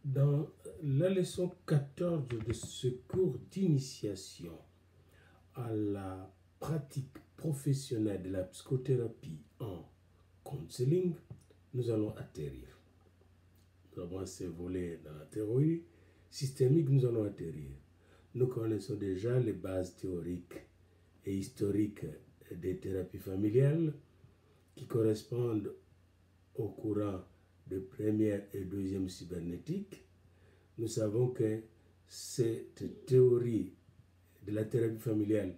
Dans la leçon 14 de ce cours d'initiation à la pratique professionnelle de la psychothérapie en counseling, nous allons atterrir. Nous avons assez volé dans la théorie systémique, nous allons atterrir. Nous connaissons déjà les bases théoriques et historiques des thérapies familiales qui correspondent au courant de première et deuxième cybernétique. Nous savons que cette théorie de la thérapie familiale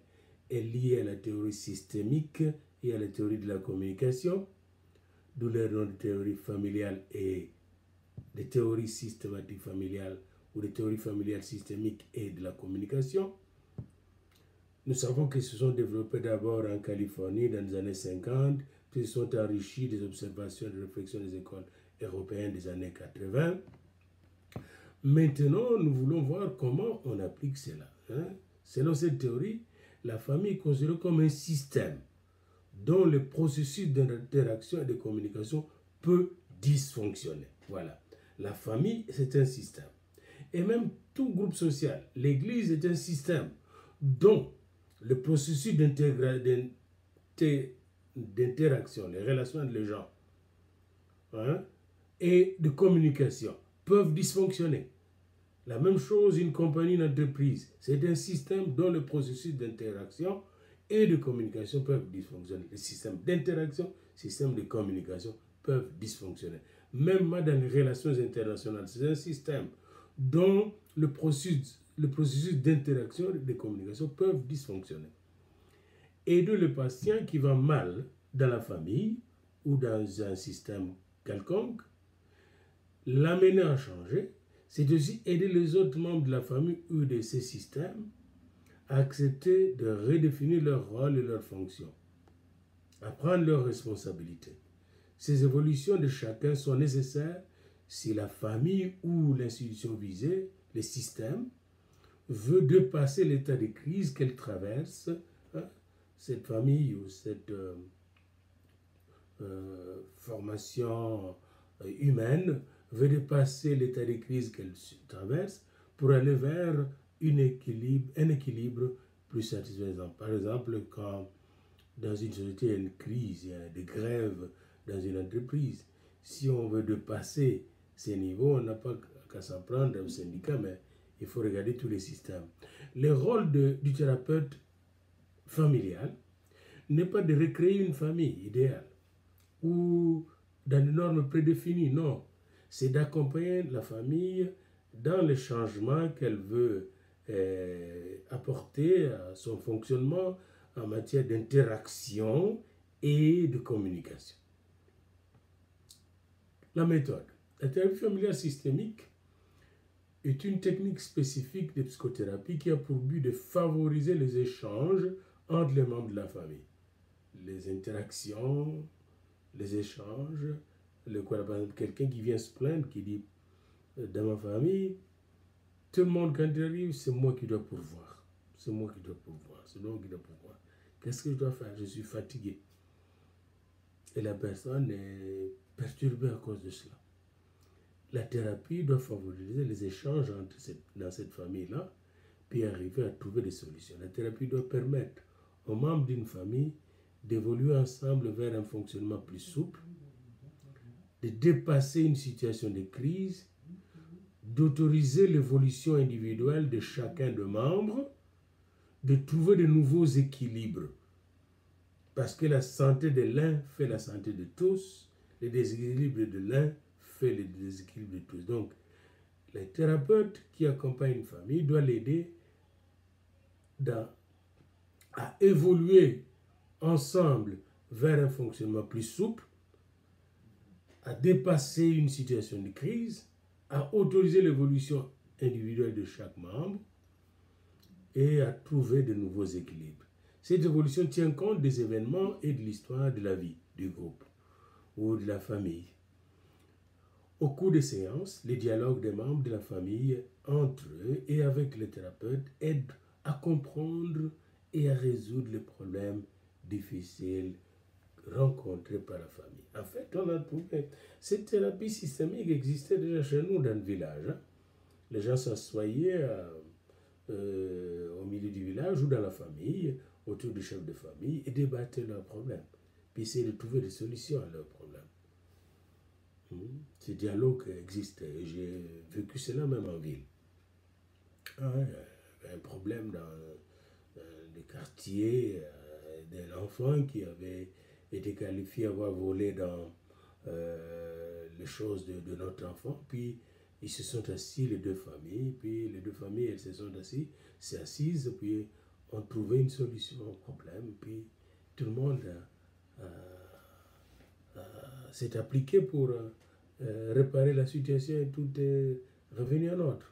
est liée à la théorie systémique et à la théorie de la communication, d'où le nom de théorie familiale et de théorie systématique familiale ou de théorie familiale systémique et de la communication. Nous savons qu'ils se sont développés d'abord en Californie dans les années 50, puis ils sont enrichis des observations et des réflexions des écoles européennes des années 80. Maintenant, nous voulons voir comment on applique cela. Selon cette théorie, la famille est considérée comme un système dont le processus d'interaction et de communication peut dysfonctionner. Voilà. La famille, c'est un système. Et même tout groupe social, l'Église est un système dont le processus d'interaction, les relations entre les gens et de communication peuvent dysfonctionner. La même chose, une compagnie, une entreprise, c'est un système dont le processus d'interaction et de communication peuvent dysfonctionner. Les systèmes d'interaction, systèmes de communication peuvent dysfonctionner. Même dans les relations internationales, c'est un système dont le processus d'interaction et de communication peuvent dysfonctionner. Aider le patient qui va mal dans la famille ou dans un système quelconque, l'amener à changer, c'est aussi aider les autres membres de la famille ou de ces systèmes à accepter de redéfinir leur rôle et leurs fonctions, à prendre leurs responsabilités. Ces évolutions de chacun sont nécessaires si la famille ou l'institution visée, le système, veut dépasser l'état de crise qu'elle traverse, cette famille ou cette formation humaine veut dépasser l'état de crise qu'elle traverse pour aller vers un équilibre plus satisfaisant. Par exemple, quand dans une société il y a une crise, il y a des grèves dans une entreprise, si on veut dépasser ces niveaux, on n'a pas qu'à s'en prendre au syndicat, mais il faut regarder tous les systèmes. Le rôle du thérapeute familial n'est pas de recréer une famille idéale ou dans des normes prédéfinies, non. C'est d'accompagner la famille dans les changements qu'elle veut apporter à son fonctionnement en matière d'interaction et de communication. La méthode. La thérapie familiale systémique est une technique spécifique de psychothérapie qui a pour but de favoriser les échanges entre les membres de la famille. Les interactions, les échanges, par exemple, quelqu'un qui vient se plaindre, qui dit dans ma famille, tout le monde quand il arrive, c'est moi qui dois pourvoir. C'est moi qui dois pourvoir. C'est moi qui dois pourvoir. Qu'est-ce que je dois faire? Je suis fatigué. Et la personne est perturbée à cause de cela. La thérapie doit favoriser les échanges dans cette famille-là, puis arriver à trouver des solutions. La thérapie doit permettre aux membres d'une famille d'évoluer ensemble vers un fonctionnement plus souple, de dépasser une situation de crise, d'autoriser l'évolution individuelle de chacun des membres, de trouver de nouveaux équilibres. Parce que la santé de l'un fait la santé de tous, le déséquilibre de l'un fait le déséquilibre de tous. Donc, le thérapeute qui accompagne une famille doit l'aider à évoluer ensemble vers un fonctionnement plus souple, à dépasser une situation de crise, à autoriser l'évolution individuelle de chaque membre et à trouver de nouveaux équilibres. Cette évolution tient compte des événements et de l'histoire de la vie du groupe ou de la famille. Au cours des séances, les dialogues des membres de la famille entre eux et avec le thérapeute aident à comprendre et à résoudre les problèmes difficiles rencontrés par la famille. En fait, on a trouvé, cette thérapie systémique existait déjà chez nous dans le village. Hein. Les gens s'assoyaient au milieu du village ou dans la famille, autour du chef de famille, et débattaient leurs problèmes, puis essayaient de trouver des solutions à leurs problèmes. Ce dialogue existait, et j'ai vécu cela même en ville. Ah, il y avait un problème dans les quartiers d'un enfant qui avait été qualifié avoir volé dans les choses de notre enfant, puis ils se sont assis, les deux familles, puis les deux familles, elles se sont assises, puis ont trouvé une solution au problème, puis tout le monde s'est appliqué pour réparer la situation et tout est revenu en ordre.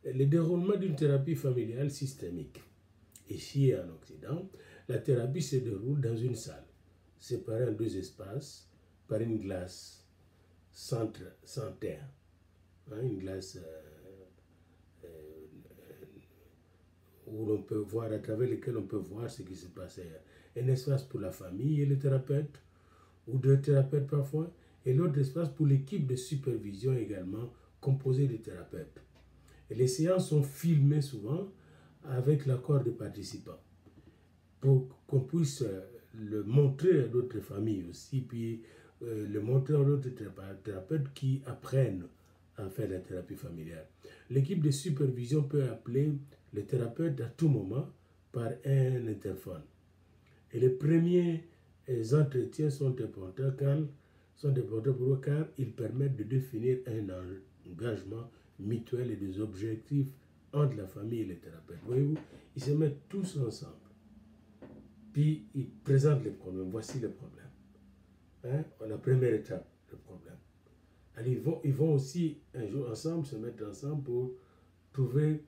Le déroulement d'une thérapie familiale systémique. Ici en Occident, la thérapie se déroule dans une salle, séparée en deux espaces par une glace sans terre. Une glace où l'on peut voir, à travers lequel on peut voir ce qui se passe ailleurs. Un espace pour la famille et le thérapeute, ou deux thérapeutes parfois, et l'autre espace pour l'équipe de supervision également, composée de thérapeutes. Et les séances sont filmées souvent avec l'accord des participants, pour qu'on puisse le montrer à d'autres familles aussi, puis le montrer à d'autres thérapeutes qui apprennent à faire la thérapie familiale. L'équipe de supervision peut appeler le thérapeute à tout moment par un interphone. Et les premiers entretiens sont importants pour eux car ils permettent de définir un engagement mutuel et des objectifs entre la famille et les thérapeutes. Voyez-vous, ils se mettent tous ensemble. Puis ils présentent les problèmes. Voici le problème. La première étape, le problème. Alors, ils vont aussi un jour ensemble se mettre ensemble pour trouver,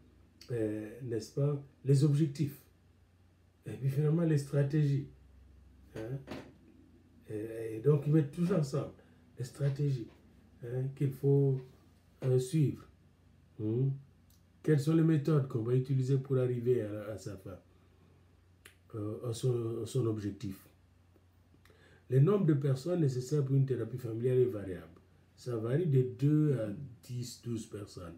n'est-ce pas, les objectifs. Et puis finalement les stratégies. Et donc ils mettent tous ensemble les stratégies qu'il faut suivre. Quelles sont les méthodes qu'on va utiliser pour arriver à sa fin, à son objectif. Le nombre de personnes nécessaires pour une thérapie familiale est variable. Ça varie de 2 à 10, 12 personnes.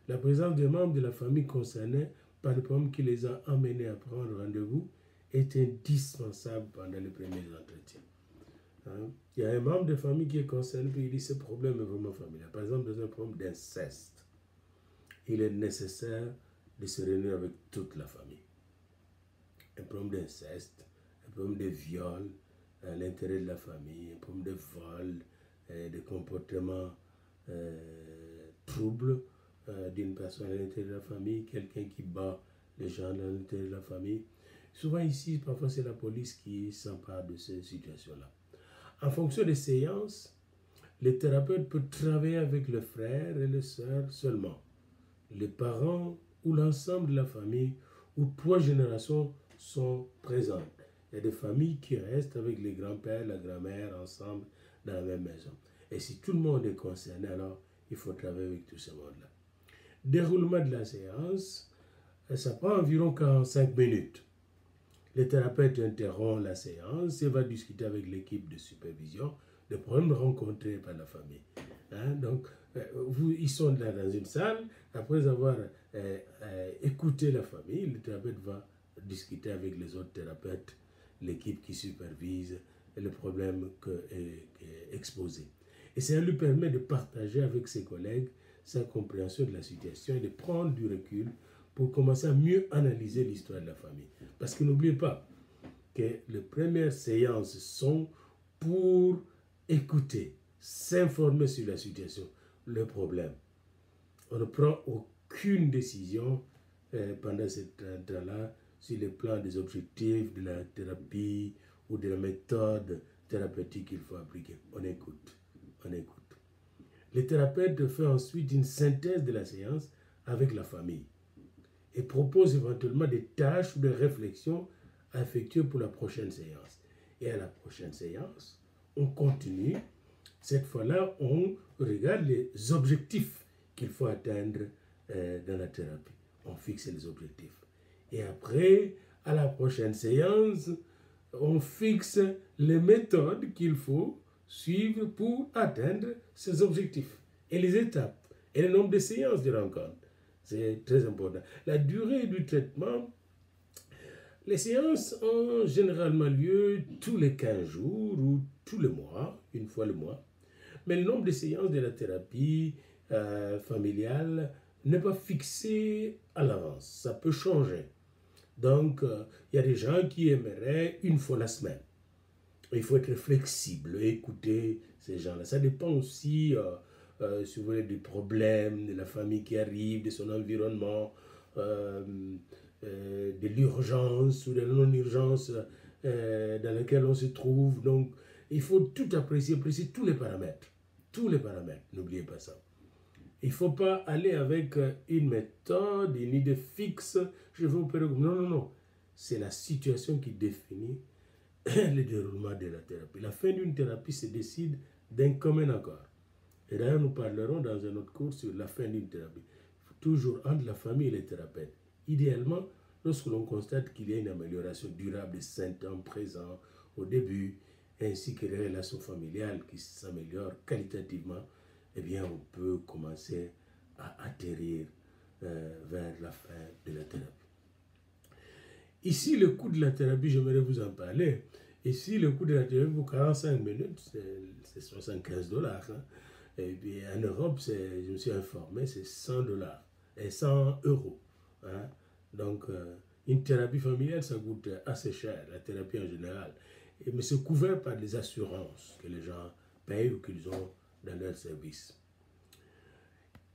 La présence des membres de la famille concernés par le problème qui les a amenés à prendre rendez-vous est indispensable pendant les premiers entretiens. Il y a un membre de famille qui est concerné, puis il dit ce problème est vraiment familial. Par exemple, dans un problème d'inceste, il est nécessaire de se réunir avec toute la famille. Un problème d'inceste, un problème de viol à l'intérieur de la famille, un problème de vol, de comportements troubles d'une personne à l'intérieur de la famille, quelqu'un qui bat les gens à l'intérieur de la famille. Souvent ici, parfois c'est la police qui s'empare de ces situations-là. En fonction des séances, le thérapeute peut travailler avec le frère et les sœurs seulement. Les parents ou l'ensemble de la famille ou 3 générations sont présentes. Il y a des familles qui restent avec les grands-pères, la grand-mère ensemble dans la même maison. Et si tout le monde est concerné, alors il faut travailler avec tout ce monde-là. Déroulement de la séance, ça prend environ 45 minutes. Le thérapeute interrompt la séance et va discuter avec l'équipe de supervision des problèmes rencontrés par la famille. Donc, ils sont là dans une salle, après avoir écouté la famille, le thérapeute va discuter avec les autres thérapeutes, l'équipe qui supervise le problème est exposé. Et ça lui permet de partager avec ses collègues sa compréhension de la situation et de prendre du recul pour commencer à mieux analyser l'histoire de la famille. Parce que n'oubliez pas que les premières séances sont pour écouter, s'informer sur la situation, le problème. On ne prend aucune décision pendant ce temps-là sur le plan des objectifs, de la thérapie ou de la méthode thérapeutique qu'il faut appliquer. On écoute. Le thérapeute fait ensuite une synthèse de la séance avec la famille et propose éventuellement des tâches ou des réflexions à effectuer pour la prochaine séance. Et à la prochaine séance, on continue. Cette fois-là, on regarde les objectifs qu'il faut atteindre dans la thérapie. On fixe les objectifs. Et après, à la prochaine séance, on fixe les méthodes qu'il faut suivre pour atteindre ces objectifs et les étapes et le nombre de séances de rencontre. C'est très important. La durée du traitement, les séances ont généralement lieu tous les 15 jours ou tous les mois, une fois le mois. Mais le nombre de séances de la thérapie familiale n'est pas fixé à l'avance. Ça peut changer. Donc, il y a des gens qui aimeraient une fois la semaine. Il faut être flexible et écouter ces gens-là. Ça dépend aussi, si vous voulez, des problèmes de la famille qui arrive, de son environnement, de l'urgence ou de la non-urgence dans laquelle on se trouve. Donc, il faut tout apprécier tous les paramètres. Tous les paramètres, n'oubliez pas ça. Il ne faut pas aller avec une méthode, une idée fixe. Je vais opérer. Non, non, non. C'est la situation qui définit le déroulement de la thérapie. La fin d'une thérapie se décide d'un commun accord. Et d'ailleurs, nous parlerons dans un autre cours sur la fin d'une thérapie. Toujours entre la famille et les thérapeutes. Idéalement, lorsque l'on constate qu'il y a une amélioration durable des symptômes présents au début, ainsi que les relations familiales qui s'améliorent qualitativement, eh bien, on peut commencer à atterrir vers la fin de la thérapie. Ici, le coût de la thérapie, j'aimerais vous en parler. Ici, le coût de la thérapie pour 45 minutes, c'est 75 $. Hein. Et puis en Europe, je me suis informé, c'est 100 $ et 100 €. Hein. Donc, une thérapie familiale, ça coûte assez cher, la thérapie en général. Mais c'est couvert par des assurances que les gens payent ou qu'ils ont dans leur service.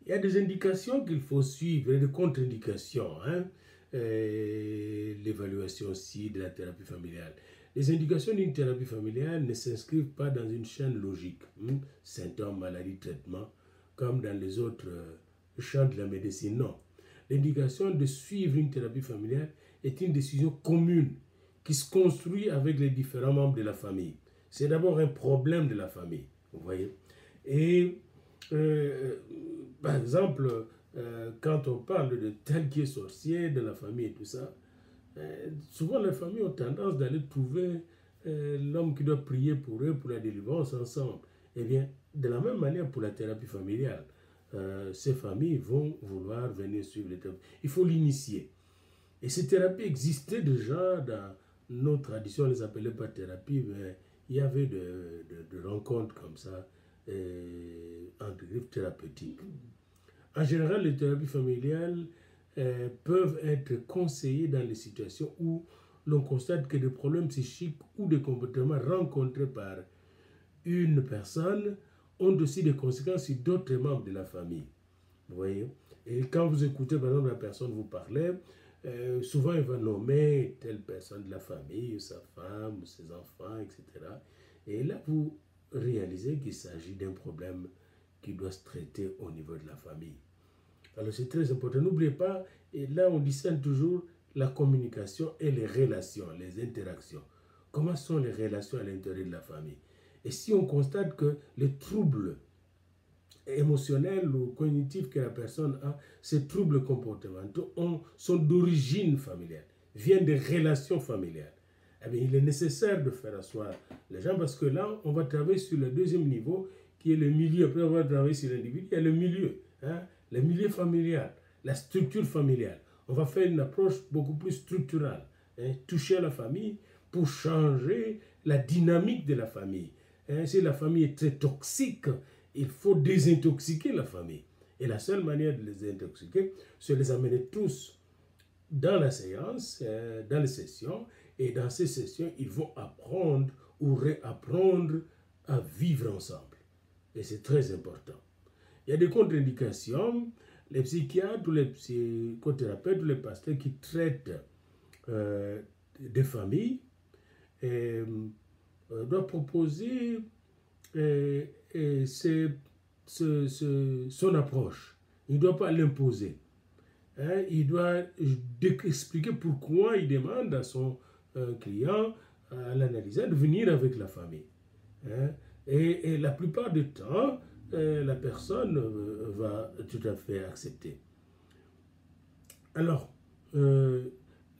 Il y a des indications qu'il faut suivre, des contre-indications. Hein. L'évaluation aussi de la thérapie familiale. Les indications d'une thérapie familiale ne s'inscrivent pas dans une chaîne logique, symptômes, maladies, traitements, comme dans les autres champs de la médecine. Non. L'indication de suivre une thérapie familiale est une décision commune qui se construit avec les différents membres de la famille. C'est d'abord un problème de la famille, vous voyez. Et par exemple, quand on parle de tel qui est sorcier de la famille et tout ça, souvent les familles ont tendance d'aller trouver l'homme qui doit prier pour eux, pour la délivrance ensemble. Eh bien, de la même manière pour la thérapie familiale, ces familles vont vouloir venir suivre les thérapies. Il faut l'initier. Et ces thérapies existaient déjà dans nos traditions, on ne les appelait pas thérapies, mais il y avait de rencontres comme ça, entre griffes thérapeutiques. En général, les thérapies familiales peuvent être conseillées dans les situations où l'on constate que des problèmes psychiques ou des comportements rencontrés par une personne ont aussi des conséquences sur d'autres membres de la famille. Vous voyez? Et quand vous écoutez, par exemple, la personne vous parler, souvent il va nommer telle personne de la famille, sa femme, ses enfants, etc. Et là, vous réalisez qu'il s'agit d'un problème qui doit se traiter au niveau de la famille. Alors c'est très important. N'oubliez pas, et là on discerne toujours la communication et les relations, les interactions. Comment sont les relations à l'intérieur de la famille? Et si on constate que les troubles émotionnels ou cognitifs que la personne a, ces troubles comportementaux sont d'origine familiale, viennent des relations familiales. Eh bien, il est nécessaire de faire asseoir les gens parce que là, on va travailler sur le deuxième niveau qui est le milieu. Après, on va travailler sur l'individu. Il y a le milieu, hein, le milieu familial, la structure familiale. On va faire une approche beaucoup plus structurelle, hein, toucher à la famille pour changer la dynamique de la famille. Hein, si la famille est très toxique, il faut désintoxiquer la famille. Et la seule manière de les désintoxiquer, c'est de les amener tous dans la séance, dans les sessions. Et dans ces sessions, ils vont apprendre ou réapprendre à vivre ensemble. Et c'est très important. Il y a des contre-indications. Les psychiatres ou les psychothérapeutes ou les pasteurs qui traitent des familles doivent proposer son approche. Il ne doit pas l'imposer. Hein, il doit expliquer pourquoi il demande à son client, à l'analyseur, de venir avec la famille. Hein, et la plupart du temps, la personne va tout à fait accepter. Alors, dans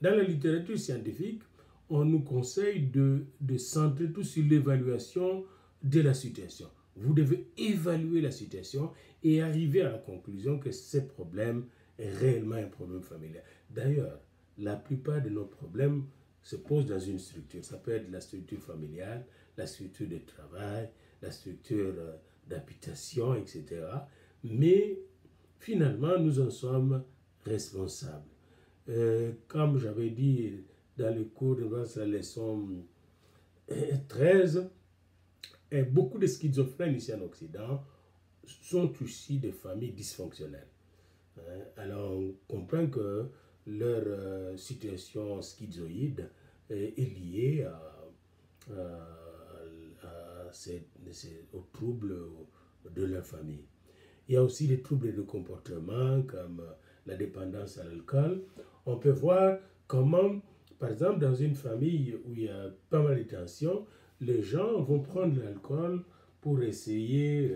la littérature scientifique, on nous conseille de centrer tout sur l'évaluation de la situation. Vous devez évaluer la situation et arriver à la conclusion que ce problème est réellement un problème familial. D'ailleurs, la plupart de nos problèmes se posent dans une structure. Ça peut être la structure familiale, la structure de travail, la structure d'habitation, etc. Mais finalement, nous en sommes responsables. Comme j'avais dit dans le cours de la leçon 13, beaucoup de schizophrènes ici en Occident sont issus de familles dysfonctionnelles. Alors on comprend que leur situation schizoïde est liée aux troubles de leur famille. Il y a aussi des troubles de comportement comme la dépendance à l'alcool. On peut voir comment, par exemple, dans une famille où il y a pas mal de tensions, les gens vont prendre l'alcool pour essayer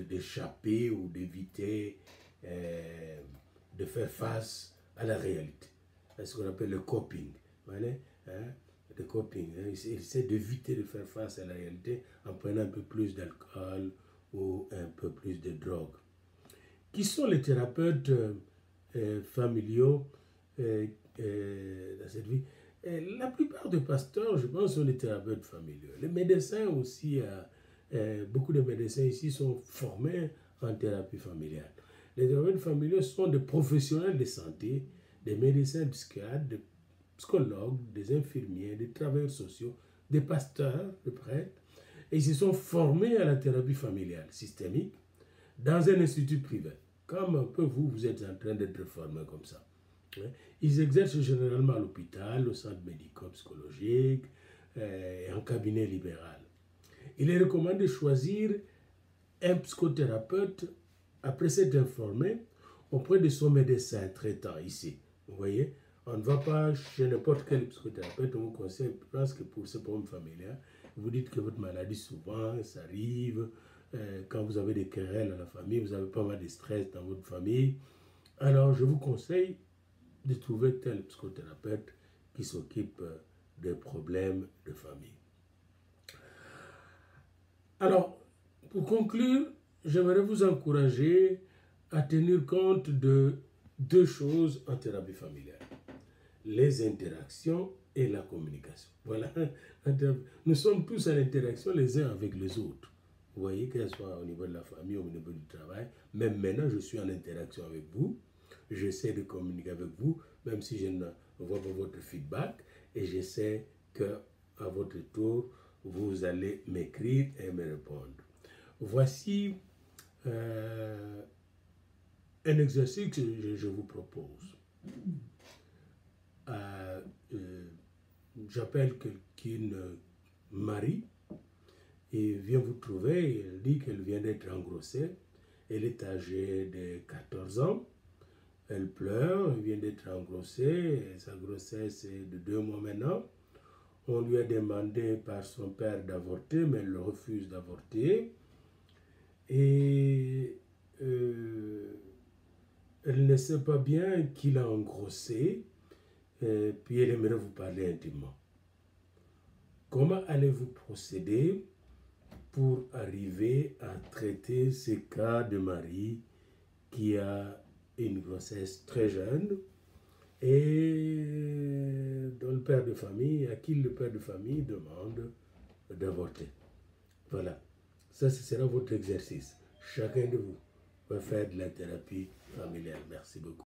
d'échapper ou d'éviter de faire face à la réalité. C'est ce qu'on appelle le coping. Le coping. Ils essaient d'éviter de faire face à la réalité en prenant un peu plus d'alcool ou un peu plus de drogue. Qui sont les thérapeutes familiaux dans cette vie? La plupart des pasteurs, je pense, sont des thérapeutes familiaux. Les médecins aussi, beaucoup de médecins ici sont formés en thérapie familiale. Les thérapeutes familiaux sont des professionnels de santé, des médecins psychiatres, des psychologues, des infirmiers, des travailleurs sociaux, des pasteurs, des prêtres, et ils se sont formés à la thérapie familiale systémique dans un institut privé. Comme un peu vous êtes en train d'être formé comme ça. Ils exercent généralement à l'hôpital, au centre médico-psychologique et en cabinet libéral. Il est recommandé de choisir un psychothérapeute après s'être informé auprès de son médecin traitant ici. Vous voyez, on ne va pas chez n'importe quel psychothérapeute, on vous conseille, je pense que pour ce problème familial, vous dites que votre maladie souvent, ça arrive, quand vous avez des querelles à la famille, vous avez pas mal de stress dans votre famille. Alors, je vous conseille de trouver tel psychothérapeute qui s'occupe des problèmes de famille. Alors, pour conclure, j'aimerais vous encourager à tenir compte de deux choses en thérapie familiale. Les interactions et la communication. Voilà, nous sommes tous en interaction les uns avec les autres. Vous voyez, que ce soit au niveau de la famille ou au niveau du travail, même maintenant je suis en interaction avec vous, j'essaie de communiquer avec vous, même si je ne vois pas votre feedback, et j'essaie que à votre tour, vous allez m'écrire et me répondre. Voici un exercice que je vous propose. J'appelle quelqu'un Marie et vient vous trouver. Elle dit qu'elle vient d'être engrossée. Elle est âgée de 14 ans. Elle pleure, elle vient d'être engrossée. Sa grossesse est de 2 mois maintenant. On lui a demandé par son père d'avorter, mais elle refuse d'avorter. Et elle ne sait pas bien qu'il a engrossé. Puis elle aimerait vous parler intimement. Comment allez-vous procéder pour arriver à traiter ces cas de Marie qui a une grossesse très jeune et dont le père de famille, à qui le père de famille demande d'avorter? Voilà, ça ce sera votre exercice. Chacun de vous va faire de la thérapie familiale. Merci beaucoup.